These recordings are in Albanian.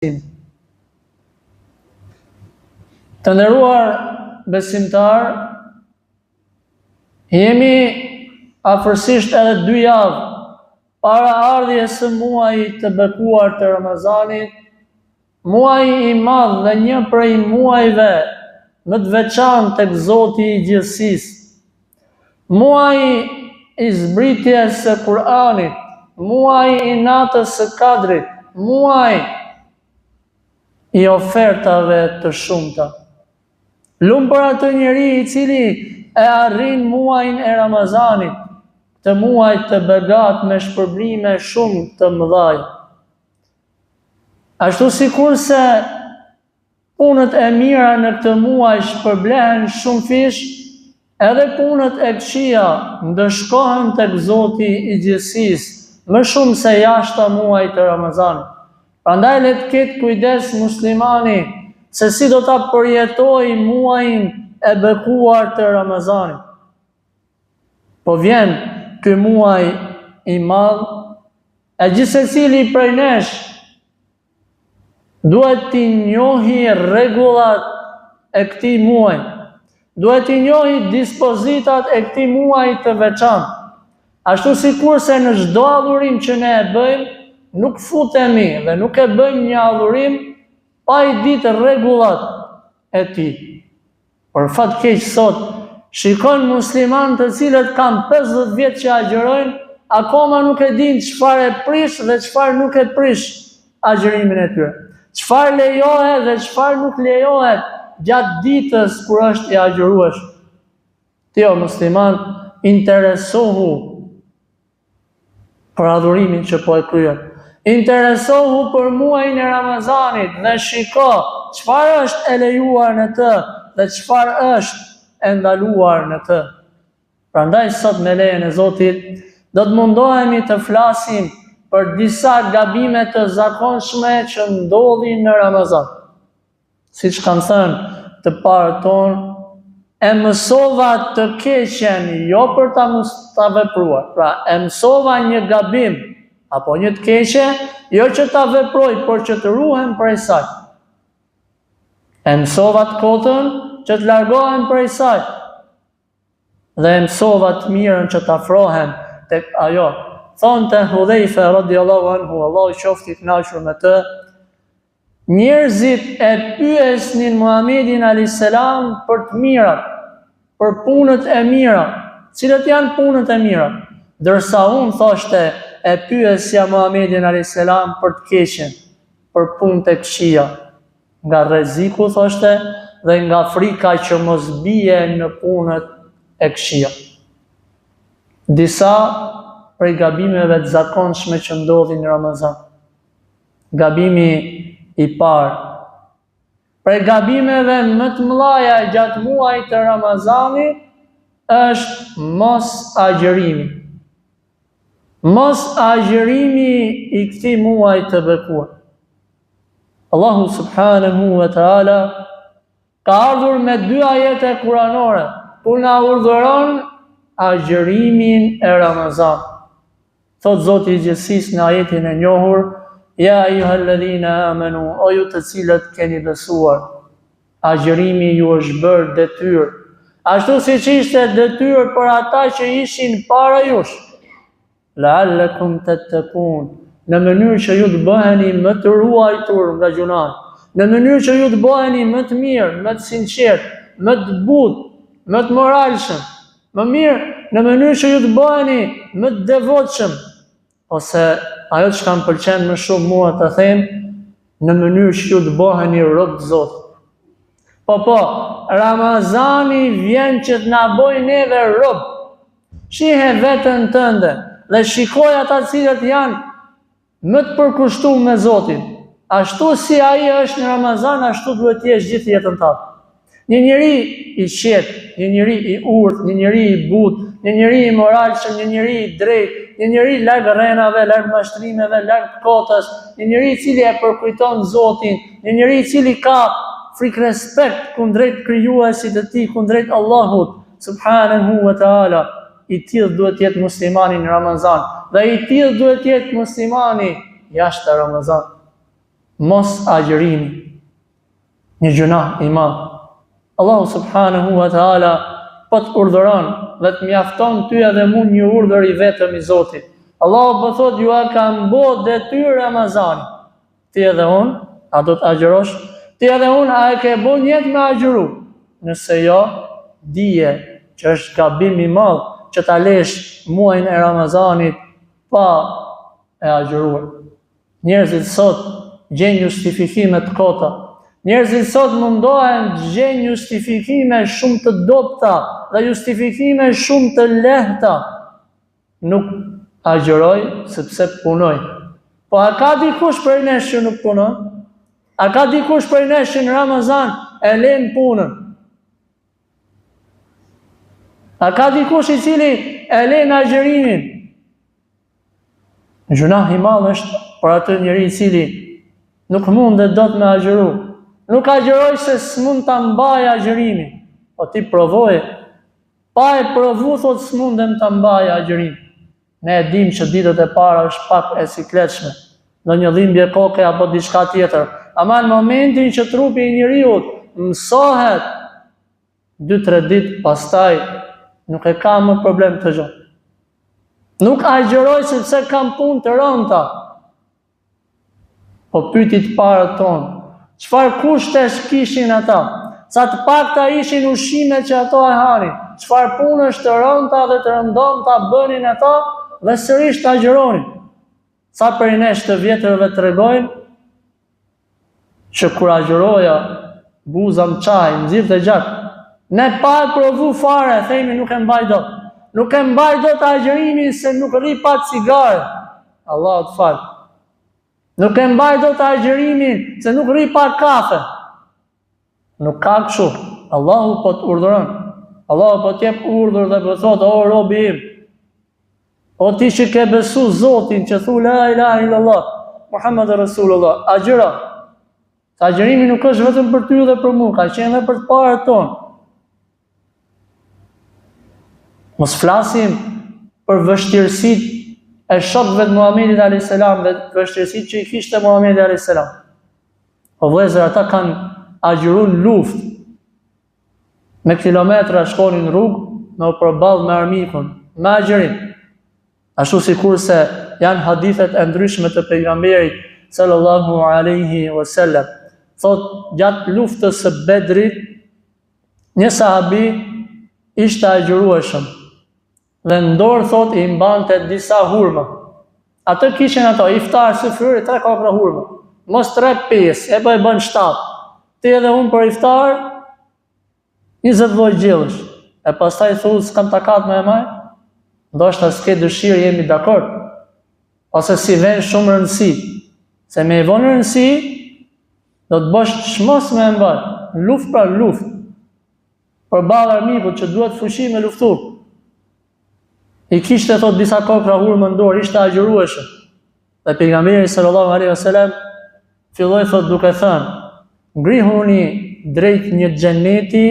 Të nderuar besimtar, jemi afërsisht edhe 2 javë para ardhjes së muajit të bekuar të Ramazanit, muaji i madh dhe një prej muajve më të veçantë tek Zoti i gjithësisë, muaji i zbritjes së Kur'anit, muaji i natës së Kadrit, muaji i ofertave të shumta. Lumë për atë njeri i cili e arrin muajin e Ramazanit, të muaj të begat me shpërblime shumë të mëdhaj. Ashtu sikur se punët e mira në këtë muaj shpërblehen shumë fish, edhe punët e këqija ndëshkohen tek Zoti i gjithësisë, më shumë se jashta muajit të Ramazanit. Prandaj le të ketë kujdes muslimani se si do ta përjetojë muajin e bekuar të Ramazanit. Po vjen ky muaj i madh, e gjithsecili prej nesh duhet t'i njohë rregullat e këtij muaji, duhet t'i njohë dispozitat e këtij muaji të veçantë. Ashtu sikurse në çdo adhurim që ne e bëjmë, nuk futemi dhe nuk e bëjmë një adhurim pa i ditë rregullat e tij. Por fat keq sot shikon musliman të cilët kanë 50 vjet që agjërojnë, akoma nuk e dinë çfarë e prish dhe çfarë nuk e prish agjërimin e tyre. Çfarë lejohet dhe çfarë nuk lejohet gjatë ditës kur është i agjëruar. Ti o musliman, interesohu për adhurimin që po e kryen. Interesohu për muajin e Ramazanit dhe shiko çfarë është e lejuar në të dhe çfarë është e ndaluar në të. Prandaj sot me lejen e Zotit do të mundohemi të flasim për disa gabime të zakonshme që ndodhin në Ramazan. Siç kanë thënë të parët tonë, e mësova të keqen jo për ta vepruar. Pra, e mësova një gabim apo një të keqe, jo që ta veproj, por që të ruhem prej saj. E mësova të kotën që të largohem prej saj. Dhe e mësova të mirën që të afrohem tek ajo. Thonte Hudhaifa radhiyallahu anhu, Allahu qoftë i kënaqur me të, njerëzit e pyesnin Muhamedit alayhis salam për të mirat, për punët e mira. Cilat janë punët e mira? Dërsa unë thoshte e pyesja Muhamedit alayhis salam për të keqen, për punët e këqija, nga rreziku thoshte dhe nga frika që mos bie në punët e këqija. Disa prej gabimeve të zakonshme që ndodhin në Ramazan. Gabimi i parë. Prej gabimeve më të mëdha gjatë muajit të Ramazanit është mos agjërimi. Mos agjërimi i këtij muaji të bekuar. Allahu subhanahu wa taala ka ardhur me 2 ajete kuranore ku na urdhëron agjërimin e Ramazanit. Thot Zoti i gjithësisë në ajetin e njohur: Ja ayyuhalladhina amanu, o ju të cilët keni besuar, agjërimi ju është bërë detyrë, ashtu siç ishte detyrë për ata që ishin para jush. La'allakum tattaqun, në mënyrë që ju të bëheni më të ruajtur nga gjunat, në mënyrë që ju të bëheni më të mirë, më të sinqert, më të butë, më të moralshëm, më mirë, në mënyrë që ju të bëheni më të devotshëm, ose ajo që kam pëlqen më shumë mua të them, në mënyrë që ju të bëheni rob të Zotit. Po, Ramazani vjen që të na bëjë neve rob. Shihe veten tënde dhe shikoj ata cilët janë më të përkushtuar me Zotin. Ashtu si ai është në Ramazan, ashtu duhet të jesh gjithë jetën tënde. Një njeri i qetë, një njeri i urtë, një njeri i butë, një njeri i moralshëm, një njeri i drejtë, një njeri larg rrenave, larg mashtrimeve, larg kotës, një njeri i cili e përkujton Zotin, një njeri i cili ka frikë respekt kundrejt krijuesit të tij, kundrejt Allahut subhanahu wa taala. I tillë duhet të jetë muslimani në Ramazan, dhe i tillë duhet të jetë muslimani jashtë Ramazan. mos agjërimi, një gjunah i madh. Allahu subhanahu wa taala po të urdhëron dhe të mjafton ty edhe mu një urdhër i vetëm i Zotit. Allahu po thot ju a kam bë detyrë Ramazani. Ti edhe unë, a do të agjërosh? Ti edhe unë, a e ke bë jetë me agjëru? Nëse jo, dije që është gabim i madh që ta lesh muajin e Ramazanit pa e agjëruar. Njerëzit sot gjejnë justifikime të kota. Njerëzit sot mundohen të gjejnë justifikime shumë të dobta dhe justifikime shumë të lehta. Nuk agjëroj sepse punoj. Po a ka dikush prej nesh që nuk punon? A ka dikush prej nesh që në Ramazan e len punën? A ka dikush i cili e len agjërimin? Gjunah i madh është për atë njeri i cili nuk mundet dot me agjëru. Nuk agjëroj se s'mund ta mbaj agjërimin. Po ti provoje. Pa e provu thot s'mundem ta mbaj agjërimin. Ne e dim që ditët e para është pak e sikletshme, në një dhimbje koke apo diçka tjetër. Ama në momentin që trupi i njeriut mësohet 2-3 ditë pastaj, nuk e ka më problem të gjë. Nuk agjëroj sepse kam punë të rënda. Po pyeti të parët tonë, çfarë kushtesh kishin ata? Sa të pakta ishin ushqimet që ato e hanin? Çfarë punësh të rënda dhe të rëndomta bënin ata dhe sërish të agjëronin? Sa për nesh të vjetërve të regojnë që kur agjëroja buza më qaj, më zirë të gjatë, ne pa e provu fare, thejmi nuk e mbaj do. Nuk e mbaj do të agjërimin se nuk rri pa cigare. Allah të falë. Nuk e mbaj do të agjërimin se nuk rri pa kafe. Nuk ka kështu. Allahu po të urdhëron. Allahu po të jep urdhër dhe po thotë, o robi im, o ti që ke besu Zotin, që thu la ilaha illallah, Muhammed Rasulullah, agjëra. Agjërimi nuk është vetëm për ty dhe për mua, ka qenë edhe për të parët tonë. Mos flasim për vështirësitë e shokëve të Muhamedit alayhis salam dhe vështirësitë që i kishte Muhamedi alayhis salam. Po vëllezër, ata kanë agjëruar në luftë. Me kilometra shkonin në rrugë, me u përballë me armikun, me agjërim. Ashtu sikurse janë hadithet e ndryshme të pejgamberit sallallahu alaihi wasallam. Thot, gjatë luftës së Bedrit, një sahabi ishte agjërueshëm dhe në dorë thot i mbante disa hurma. Atë kishin ato iftar së fyri 3 kokra hurma. Mos 3-5, e bën 7. Ti edhe unë për iftar 20 lloj gjellësh. E pastaj thotë s'kam takat më e maj. Ndoshta s'ke dëshirë, jemi dakord. Ose si vjen shumë rëndësi. Se me e vonë rëndësi, do të bësh çmos me e mbaj. Luftë pra luftë. Për balë armikut që duhet fuqi me luftu. I kishte thot disa kokra hurmë në dorë, ishte agjërueshëm. Dhe pejgamberi sallallahu alaihi wasallam filloi thot duke thënë: "Ngrihuni drejt një xheneti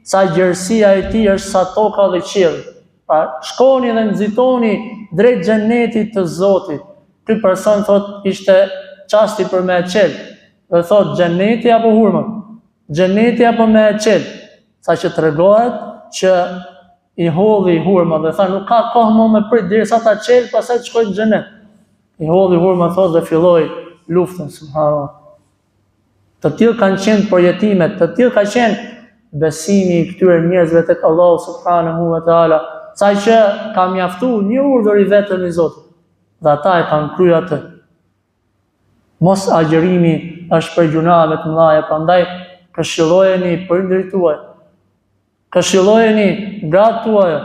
sa gjerësia e tij është sa toka dhe qielli." Pra, shkoni dhe nxitoni drejt xhenetit të Zotit. Ky person thot ishte çasti për me e qel. Dhe thot xheneti apo hurma? Xheneti apo me e qel? Sa që tregohet që i hodhi hurma dhe tha nuk ka kohë më me prit derisa ta qel, pastaj të shkojë në xhenet. I hodhi hurma thot dhe filloi luftën, subhanallahu. Të tillë kanë qenë përjetimet, të tillë ka qenë besimi i këtyre njerëzve tek Allahu subhanahu wa taala, sa që ka mjaftuar një urdhër i vetëm i Zotit. Dhe ata e kanë kryer atë. Mos agjërimi është për gjunave të mëdha, prandaj këshillojeni prindërit tuaj. Këshillojeni gratë tuaj,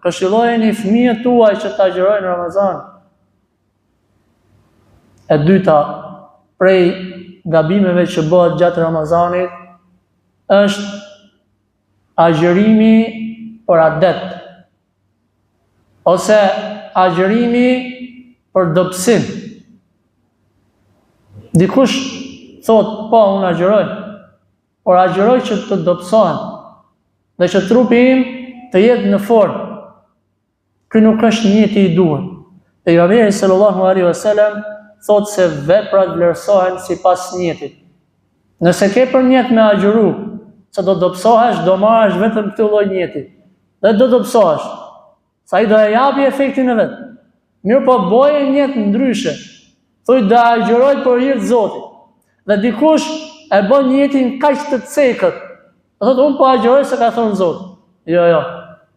këshillojeni fëmijët tuaj që të agjërojnë në Ramazan. E dyta, prej gabimeve që bëhet gjatë Ramazanit, është agjërimi për adet, ose agjërimi për dobësim. Dikush thot, po, unë agjëroj, por agjëroj që të dobësohen, dhe që trupi im të jetë në formë. Ky nuk është njëti i duhur. Pejgamberi sallallahu alaihi wasallam thotë se veprat vlerësohen sipas njetit. Nëse ke për njet me agjëru, se do dobësohesh, do marrësh vetëm këtë lloj njeti. Dhe do dobësohesh. Sa i do e japi efektin e vet. Mirë po boje njet ndryshe. Thuj do agjëroj për hir të Zotit. Dhe dikush e bën njetin kaq të cekët. Thotë unë po agjëroj se ka thënë Zoti. Jo.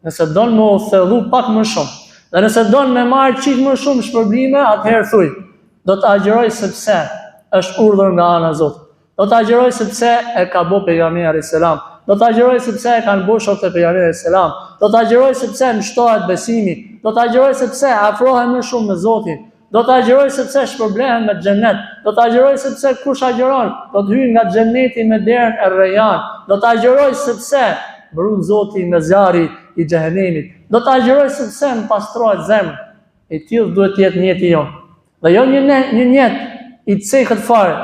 Nëse don më u thellu pak më shumë. Dhe nëse don me marrë çik më shumë shpërblime, atëherë thuj, do të agjëroj sepse është urdhër nga ana e Zotit. Do të agjëroj sepse e ka bë pejgamberi alayhis salam. Do të agjëroj sepse e kanë bërë shokët e pejgamberit alayhis salam. Do të agjëroj sepse më shtohet besimi. Do të agjëroj sepse afrohem më shumë me Zotin. Do të agjëroj sepse shpërblehen me xhenet. Do të agjëroj sepse kush agjeron, do të hyjë nga xheneti me derën e Rayyan. Do të agjëroj sepse mbrun Zoti nga zjarri i xhehenemit. Do të agjëroj sepse më pastrohet zemra. E tillë duhet të jetë njeti jon. Dhe jo një njet i cekët fare.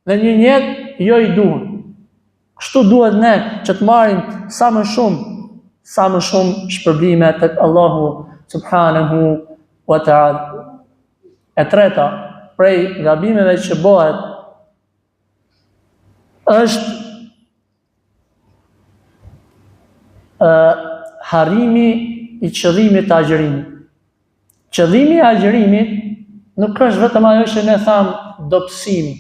Dhe një njet jo i duhur. Kështu duhet ne që të marrim sa më shumë shpërblime tek Allahu subhanahu wa ta'ala. E treta, prej gabimeve që bëhet, është harrimi i qëllimit të agjërimit. Qëllimi i agjërimit nuk është vetëm ajo që ne thamë dobësimi.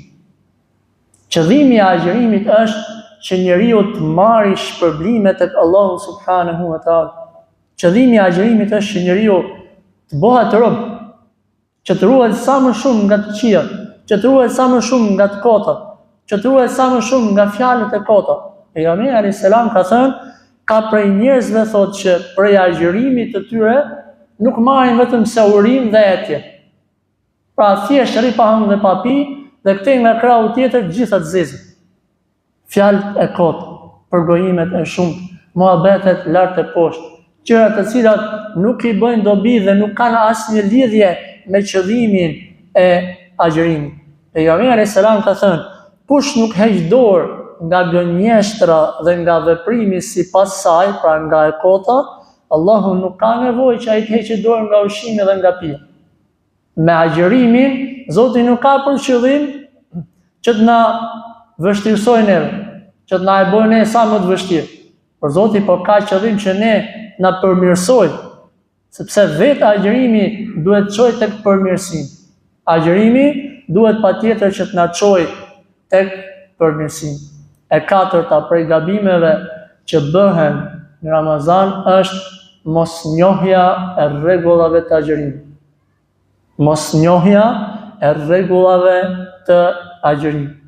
Qëllimi i agjërimit është që njeriu të marrë shpërblime tek Allahu subhanahu wa ta'ala. Qëllimi i agjërimit është që njeriu të bëhet rob, që të ruhet sa më shumë nga të këqijat, që të ruhet sa më shumë nga të kotat, që të ruhet sa më shumë nga fjalët e kota. Pejgamberi alayhis salam ka thënë, ka prej njerëzve thotë që prej agjërimit të tyre nuk marrin vetëm se urim dhe etje. Pra thjesht rri pa hënë dhe pa pi, dhe këtej nga krahu tjetër gjitha të zezë. Fjalët e kotë, përgojimet e shumtë, muhabetet lart e poshtë, gjëra të cilat nuk i bëjnë dobi dhe nuk kanë asnjë lidhje me qëllimin e agjërimit. Pejgamberi alayhis salam ka thënë, kush nuk heq dorë nga gënjeshtra dhe nga veprimi sipas saj, pra nga e kota, Allahu nuk ka nevojë që ai të heqë dorë nga ushqimi dhe nga pija. Me agjërimin, Zoti nuk ka për qëllim që të na vështirësojë neve, që të na e bëjë ne sa më të vështirë. Por Zoti po ka qëllim që ne na përmirësoj, sepse vetë agjërimi duhet të çojë tek përmirësimi. Agjërimi duhet patjetër që të na çojë tek përmirësimi. E katërta prej gabimeve që bëhen në Ramazan është mosnjohja e rregullave të agjërimit. Mosnjohja e rregullave të agjërimit.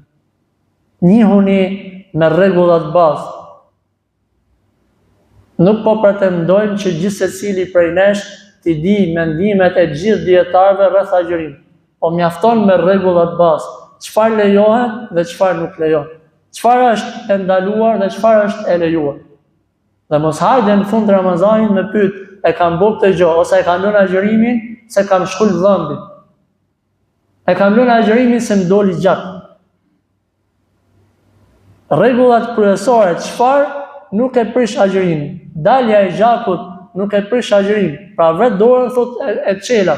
Njihuni me rregullat bazë. Nuk po pretendojmë që gjithsecili prej nesh t'i di mendimet e gjithë dietarëve rreth agjërimit, po mjafton me rregullat bazë. Çfarë lejohet dhe çfarë nuk lejohet. Çfarë është e ndaluar dhe çfarë është e lejuar. Dhe mos hajde në fund të Ramazanit me pyet, e kam bërë këtë gjë ose e kam lënë agjërimin se kam shkull dhëmbin. E kam lënë agjërimin se më doli gjatë. Rregullat kryesore, çfarë nuk e prish agjërimin. Dalja e gjakut nuk e prish agjërimin. Pra vetë dorën thotë e çela.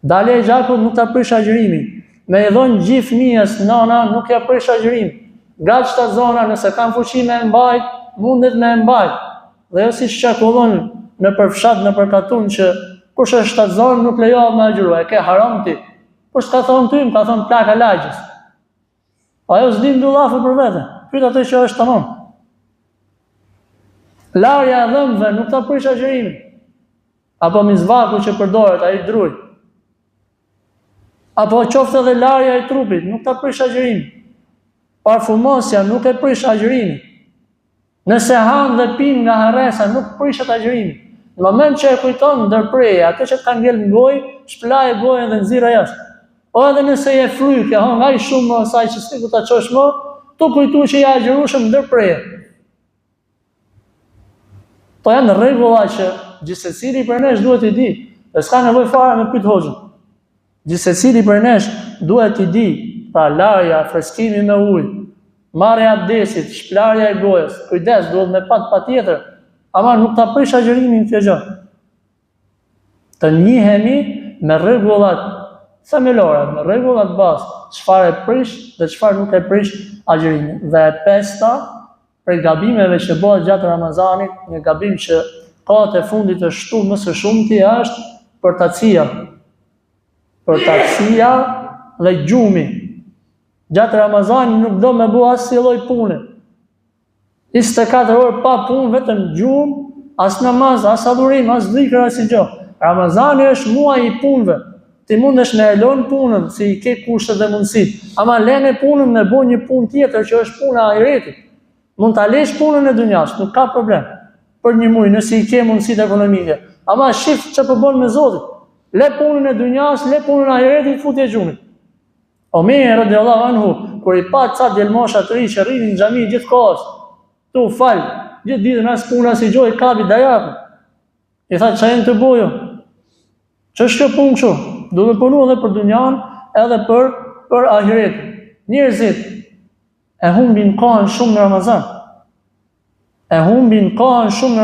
Dalja e gjakut nuk ta prish agjërimin. Me i dhonë gjithë fëmijës nana nuk ja prish agjërimin. Gat çta zona nëse kanë fuqi me mbajt, mundet me mbajt. Dhe jo si shqakullon në përfshat në përkatun që kush është shtatë zonë nuk lejohet me agjëru, e ke haram ti. Por s'ka thonë ty, më ka thonë plaka lagjës. Ajo s'din dullafë për vete, pyet atë që është tamam. Larja e dhëmbëve nuk ta prish agjërimin. Apo mizvaku që përdoret, ai druj. Apo qoftë edhe larja e trupit, nuk ta prish agjërimin. Parfumosja nuk e prish agjërimin. Nëse han dhe pin nga harresa, nuk prishet agjërimin. Në moment që e kujton ndërprerje, atë që ka ngel në gojë, shplaje gojën dhe nxirra jashtë. O edhe nëse je fryke, ai shumë më asaj që s'ke ku ta çosh më, tu kujtu që ja agjërushëm ndërprerje. To janë rregulla që gjithsecili për nesh duhet i di, dhe s'ka nevojë fare me pyet hoxhën. Gjithsecili për nesh duhet i di, pra larja, freskimi me ujë, marrja e abdesit, shplarja e gojës, kujdes, duhet me patjetër, ama nuk ta prish agjërimin kjo gjë. Të njihemi me rregullat themelore, me rregullat bazë, çfarë e prish dhe çfarë nuk e prish agjërimin. Dhe e pesta, për gabimeve që bëhet gjatë Ramazanit, një gabim që ka të fundit të shtu më së shumti është përtacia. Përtacia dhe gjumi. Gjatë Ramazanit nuk do me bëu asnjë lloj pune. 24 orë pa punë, vetëm gjumë, as namaz, as adhurim, as dhikr, as gjë. Ramazani është muaj i punëve. Ti mundesh me e lënë punën, si i ke kushtet dhe mundësitë, ama lënë punën me bëj një punë tjetër që është puna e ahiretit. Mund ta lësh punën e dunjas, nuk ka problem. Për një muaj nëse i ke mundësitë ekonomike. Ama shif çfarë po bën me Zotin. Le punën e dunjas, le punën e ahiretit, futje gjunit. Omer radiallahu anhu, kur i pa ca djelmosha të ri që rrinin në xhami gjithkohës, tu fal, gjithë ditën as puna si gjoj kapi dajap. I tha çfarë të bojo? Ç'është kjo punë kështu? Do të punu edhe për dunjan, edhe për ahiretin. Njerëzit e humbin kohën shumë në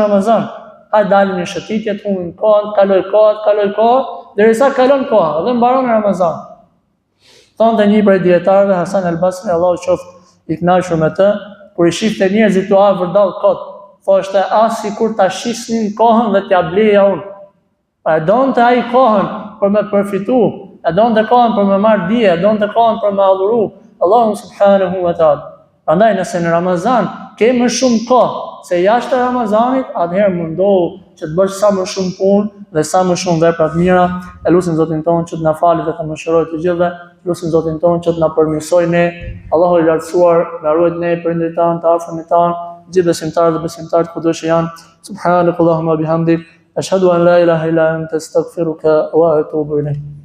Ramazan. Hajde dalin në shëtitjet, humbin kohën, kaloj kohë, derisa kalon koha dhe mbaron në Ramazan. Thonte një prej dietarëve, Hasan al-Basri, Allahu qoftë i kënaqur me të, kur i shifte njerëzit të afër dall kot, thoshte as sikur ta shisnin kohën dhe t'ia bleja unë. Pa e donte ai kohën për me përfitu, e donte kohën për me marrë dije, e donte kohën për me adhuru Allahu subhanahu wa taala. Prandaj nëse në Ramazan ke më shumë kohë se jashtë Ramazanit, atëherë mundohu që të bësh sa më shumë punë dhe sa më shumë vepra të mira. E lutim Zotin tonë që të na falë dhe të mëshirojë të gjithëve. Lutim Zotin tonë që të na përmirësojë ne. Allahu i lartësuar na ruaj ne prindërit tanë, të afërmit tanë, gjithë besimtarët dhe besimtarët kudo që janë. Subhanakallahumma bihamdik, ashhadu an la ilaha illa anta astaghfiruka wa atubu ilayk.